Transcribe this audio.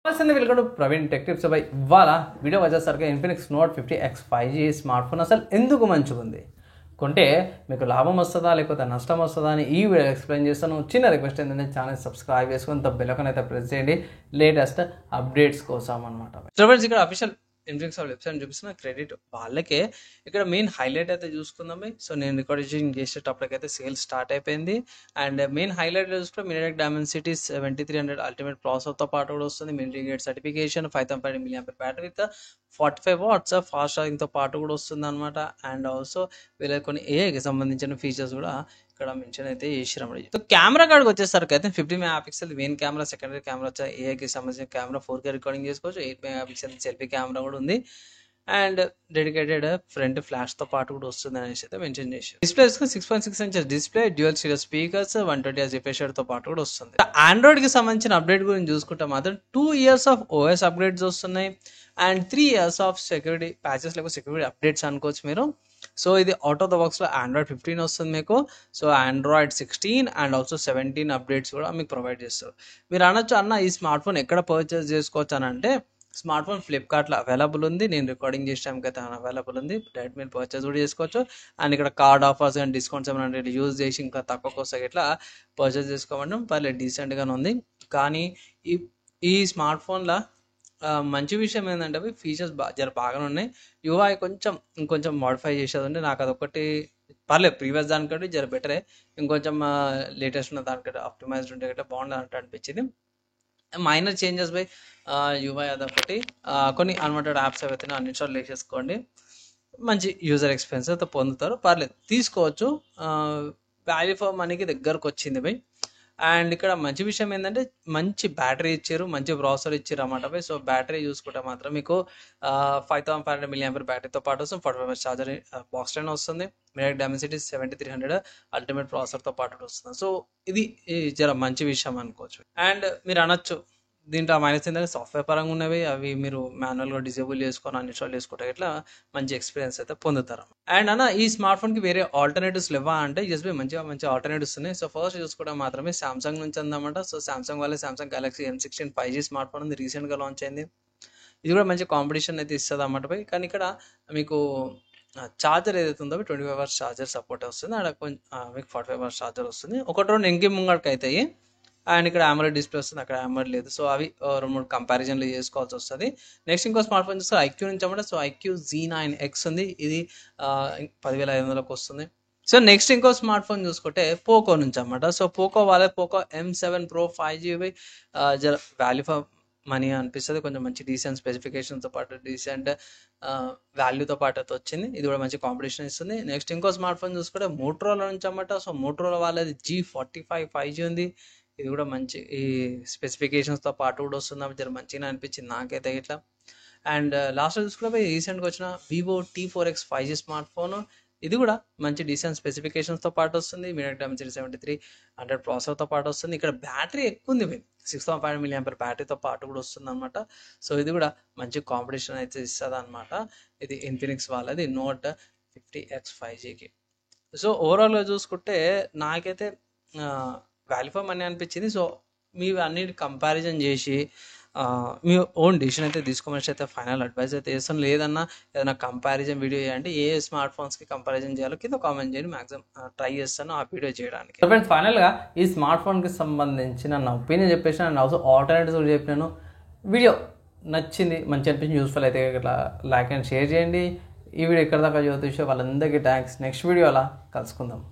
నమస్తే welcome to Praveen tech tips. By ఇవాళ video వచ్చేసరికి Infinix note 50X 5G smart phone అసలు ఎందుకు మంచిగా ఉంది, కొంటే మీకు లాభం వస్తుందా లేకపోతే నష్టం వస్తుందా అని ఈ వీడియో ఎక్స్ప్లెయిన్ చేస్తాను. చిన్న రిక్వెస్ట్ ఏంటంటే ఛానల్ సబ్స్క్రైబ్ చేసుకొని బెల్ ఐకాన్ అయితే ప్రెస్ చేయండి లేటెస్ట్ అప్డేట్స్ కోసం అనమాట. ఫ్రెండ్స్, ఇక్కడ అఫీషియల్ ఇన్ఫినిక్స్ వెబ్సైట్ చూపిస్తున్న క్రెడిట్ వాళ్ళకే. ఇక్కడ మెయిన్ హైలైట్ అయితే చూసుకుందాం. సో నేను రికార్డింగ్ చేసేటప్పటికైతే సేల్స్ స్టార్ట్ అయిపోయింది. అండ్ మెయిన్ హైలైట్ చూసుకుంటే మీడియాటెక్ డైమెన్సిటీ 7300 అల్టిమేట్ ప్రాసెసర్తో పాటు కూడా వస్తుంది. Military certification 5000 mAh battery with 45 watts fast ఛార్జింగ్తో పాటు కూడా వస్తుంది అనమాట. అండ్ ఆల్సో వీళ్ళ కొన్ని ఏఐకి సంబంధించిన ఫీచర్స్ కూడా ఇక్కడ మెన్షన్ అయితే చేసిరన్నమాట. సో కెమెరా కార్డ్కి వచ్చేసరికి అయితే 50 MP main camera, secondary camera వచ్చే ఏఐకి సంబంధించిన కెమెరా 4K రికార్డింగ్ చేసుకోవచ్చు. 8 MP సెల్ఫీ కెమెరా కూడా ఉంది. అండ్ డెడికేటెడ్ ఫ్రంట్ ఫ్లాష్తో పాటు కూడా వస్తుంది అనేసి అయితే మెన్షన్ చేశారు. Displays 6.6 inches display, dual stereo speakers, 120Hz refresh రేట్తో పాటు కూడా వస్తుంది. ఆండ్రాయిడ్కి సంబంధించిన అప్డేట్ గురించి చూసుకుంటే మాత్రం 2 years ఆఫ్ OS అప్డేట్స్ వస్తున్నాయి. And 3 years of security patches లేకపోతే సెక్యూరిటీ అప్డేట్స్ అనుకోవచ్చు మీరు. సో ఇది అవుట్ ఆఫ్ ద బాక్స్లో ఆండ్రాయిడ్ 15 వస్తుంది మీకు. So Android 16 and also 17 updates కూడా మీకు ప్రొవైడ్ చేస్తారు. మీరు అనొచ్చు, అన్న ఈ స్మార్ట్ ఫోన్ ఎక్కడ పర్చేస్ చేసుకోవచ్చు అని అంటే, స్మార్ట్ ఫోన్ ఫ్లిప్కార్ట్లో అవైలబుల్ ఉంది. నేను రికార్డింగ్ చేసే టైంకి అయితే అవైలబుల్ ఉంది. డైరెక్ట్ మీరు పర్చేస్ కూడా చేసుకోవచ్చు. అండ్ ఇక్కడ కార్డ్ ఆఫర్స్ అండ్ డిస్కౌంట్స్ ఏమైనా యూజ్ చేసి ఇంకా తక్కువకి వస్తాయి ఇట్లా పర్చేస్ చేసుకోవడం పర్లేదు, డీసెంట్గానే ఉంది. కానీ ఈ స్మార్ట్ ఫోన్లో మంచి విషయం ఏంటంటే అవి ఫీచర్స్ బాగానే ఉన్నాయి. యూఐ ఇంకొంచెం మోడిఫై చేసేది ఉంటే నాకు అదొకటి పర్లేదు. ప్రీవియస్ దానికంటే జర బెటరే, ఇంకొంచెం లేటెస్ట్ ఉన్న దానికంటే ఆప్టిమైజ్డ్ ఉంటే గట్రా బాగుండదు అంటే అనిపించింది. మైనర్ చేంజెస్ బై యూఐ అదొకటి. కొన్ని అన్వాంటెడ్ యాప్స్ అయితే అన్ఇన్స్టాల్ చేసేసుకోండి. మంచి యూజర్ ఎక్స్పీరియన్స్ అయితే పొందుతారు, పర్లేదు తీసుకోవచ్చు. వాల్యూ ఫర్ మనీకి దగ్గరకు వచ్చింది బై. అండ్ ఇక్కడ మంచి విషయం ఏంటంటే మంచి బ్యాటరీ ఇచ్చారు, మంచి ప్రాసెసర్ ఇచ్చారు అన్నమాట బై. సో బ్యాటరీ చూసుకుంటే మాత్రం మీకు 5500 mAh బ్యాటరీతో పాటు వస్తుంది. 45 watts ఛార్జర్ బాక్స్ లైన్ వస్తుంది. మీడియాటెక్ డైమెన్సిటీ 7300 అల్టిమేట్ ప్రాసెసర్తో పాటు వస్తుంది. సో ఇది జర మంచి విషయం అనుకోవచ్చు. అండ్ మీరు అనొచ్చు, దీంట్లో మైనస్ ఏంటంటే సాఫ్ట్వేర్ పరంగా ఉన్నవి, అవి మీరు మాన్యువల్గా డిజేబుల్ చేసుకొని అన్ఇన్స్టాల్ చేసుకుంటే ఇట్లా మంచి ఎక్స్పీరియన్స్ అయితే పొందుతారు. అండ్ అన్న ఈ స్మార్ట్ ఫోన్కి వేరే ఆల్టర్నేటివ్స్ లేవా అంటే, ఎస్బీ మంచి ఆల్టర్నేటివ్స్ ఉన్నాయి. సో ఫస్ట్ చూసుకోవడం మాత్రమే సామ్సంగ్ నుంచి ఉందన్నమాట. సో సామ్సంగ్ వాళ్ళే Samsung Galaxy M16 5G smart phone ఉంది, రీసెంట్గా లాంచ్ అయింది. ఇది కూడా మంచి కాంపిటీషన్ అయితే ఇస్తుంది అన్నమాట. కానీ ఇక్కడ మీకు ఛార్జర్ ఏదైతే ఉందో 25 hours ఛార్జర్ సపోర్ట్ వస్తుంది. అక్కడ మీకు 45 hours ఛార్జర్ వస్తుంది. ఒకటి రెండు ఎంకి ముంగడికి అవుతాయి. అండ్ ఇక్కడ AMOLED డిస్ప్లే వస్తుంది, అక్కడ AMOLED లేదు. సో అవి 2-3 కంపారిజన్లు చేసుకోవాల్సి వస్తుంది. నెక్స్ట్ ఇంకో స్మార్ట్ ఫోన్ చూస్తే IQ నుంచి అన్నమాట. సో IQ Z9X ఉంది, ఇది 10,500కి వస్తుంది. సో నెక్స్ట్ ఇంకో స్మార్ట్ ఫోన్ చూసుకుంటే పోకో నుంచి అన్నమాట. సో పోకో వాళ్ళే పోకో M7 Pro 5G జర వాల్యూ ఫర్ మనీ అనిపిస్తుంది. కొంచెం మంచి డీసెంట్ స్పెసిఫికేషన్తో పాటు డీసెంట్ వాల్యూతో పాటు అయితే వచ్చింది. ఇది కూడా మంచి కాంపిటీషన్ ఇస్తుంది. నెక్స్ట్ ఇంకో స్మార్ట్ ఫోన్ చూసుకుంటే మోటరోలా నుంచి అన్నమాట. సో మోటరోలా వాళ్ళది G45 5G ఉంది. ఇది కూడా మంచి ఈ స్పెసిఫికేషన్స్తో పాటు కూడా వస్తుంది. జర మంచిగా అనిపించింది నాకైతే ఇట్లా. అండ్ లాస్ట్ చూసుకుంటే రీసెంట్గా వచ్చిన Vivo T4X 5G smart phone, ఇది కూడా మంచి డీసెంట్ స్పెసిఫికేషన్స్తో పాటు వస్తుంది. మీడియాటెక్ డైమెన్సిటీ 7300 ప్రాసెసర్తో పాటు వస్తుంది. ఇక్కడ బ్యాటరీ ఎక్కువ ఉంది, 6500 mAh బ్యాటరీతో పాటు కూడా వస్తుంది అనమాట. సో ఇది కూడా మంచి కాంపిటీషన్ అయితే ఇస్తుంది అనమాట. ఇది ఇన్ఫినిక్స్ వాళ్ళది నోట్ 50X 5Gకి. సో ఓవరాల్గా చూసుకుంటే నాకైతే వాల్యూ ఫర్ మనీ అనిపించింది. సో మీ అన్నిటి కంపారిజన్ చేసి మీ ఓన్ డిసిషన్ అయితే తీసుకోమని అయితే ఫైనల్ అడ్వైస్ అయితే చేస్తాను. లేదన్నా ఏదైనా కంపారిజన్ వీడియో చేయండి, ఏ స్మార్ట్ ఫోన్స్కి కంపారిజన్ చేయాలో కింద కామెంట్ చేయండి, మ్యాక్సిమం ట్రై చేస్తాను ఆ వీడియో చేయడానికి. ఫ్రెండ్స్, ఫైనల్గా ఈ స్మార్ట్ ఫోన్కి సంబంధించిన నా ఒపీనియన్ చెప్పేసాను. అండ్ ఆల్సో ఆల్టర్నేటివ్స్ కూడా చెప్పినాను. వీడియో నచ్చింది, మంచి అనిపించింది, యూస్ఫుల్ అయితే ఇట్లా లైక్ అండ్ షేర్ చేయండి. ఈ వీడియో ఎక్కడ దాకా చూసే వాళ్ళందరికీ థ్యాంక్స్. నెక్స్ట్ వీడియో అలా కలుసుకుందాం.